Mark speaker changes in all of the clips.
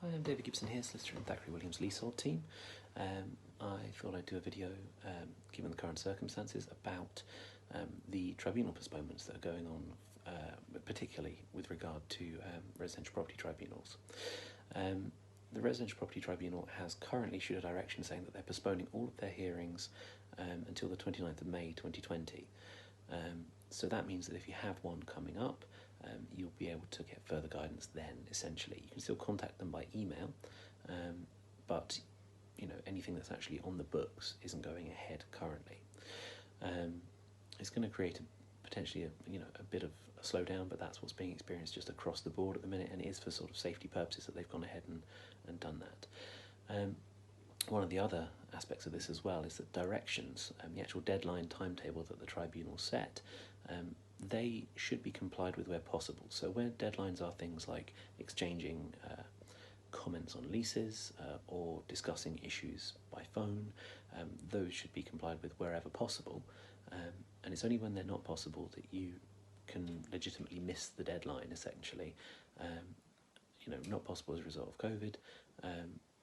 Speaker 1: Hi, I'm David Gibson here, solicitor in Thackeray Williams Leasehold team. I thought I'd do a video, given the current circumstances, about the tribunal postponements that are going on, particularly with regard to residential property tribunals. The Residential Property Tribunal has currently issued a direction saying that they're postponing all of their hearings until the 29th of May 2020. So that means that if you have one coming up, you'll be able to get further guidance then, essentially. You can still contact them by email, but anything that's actually on the books isn't going ahead currently. It's going to create potentially a bit of a slowdown, but that's what's being experienced just across the board at the minute, and it is for sort of safety purposes that they've gone ahead and done that. One of the other aspects of this as well is that directions, the actual deadline timetable that the tribunal set, they should be complied with where possible. So where deadlines are things like exchanging comments on leases or discussing issues by phone, those should be complied with wherever possible. And it's only when they're not possible that you can legitimately miss the deadline, essentially. Not possible as a result of COVID,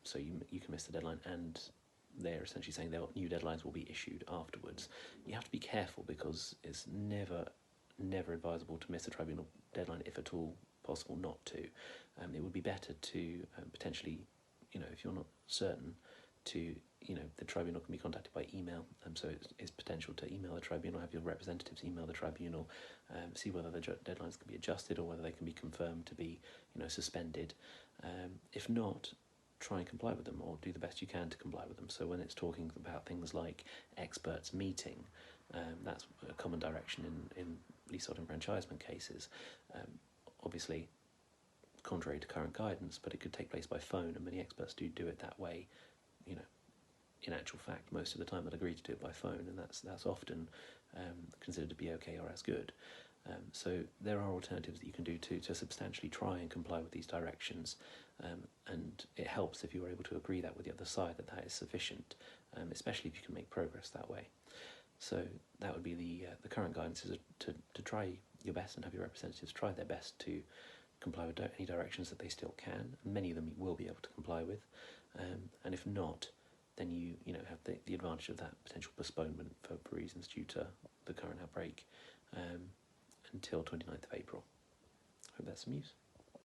Speaker 1: so you can miss the deadline, and they're essentially saying new deadlines will be issued afterwards. You have to be careful because it's never advisable to miss a tribunal deadline, if at all possible not to. It would be better to potentially, if you're not certain, to the tribunal can be contacted by email, so it's potential to email the tribunal, have your representatives email the tribunal, see whether the deadlines can be adjusted or whether they can be confirmed to be suspended. If not, try and comply with them, or do the best you can to comply with them. So when it's talking about things like experts meeting, that's a common direction in leasehold enfranchisement cases. Obviously contrary to current guidance, but it could take place by phone, and many experts do it that way. In actual fact, most of the time they'll agree to do it by phone, and that's often considered to be okay or as good. So there are alternatives that you can do to substantially try and comply with these directions, and it helps if you are able to agree that with the other side that is sufficient, especially if you can make progress that way. So that would be the current guidance, is to try your best and have your representatives try their best to comply with any directions that they still can. Many of them you will be able to comply with, and if not, then you have the advantage of that potential postponement for reasons due to the current outbreak until 29th of April. Hope that's some use.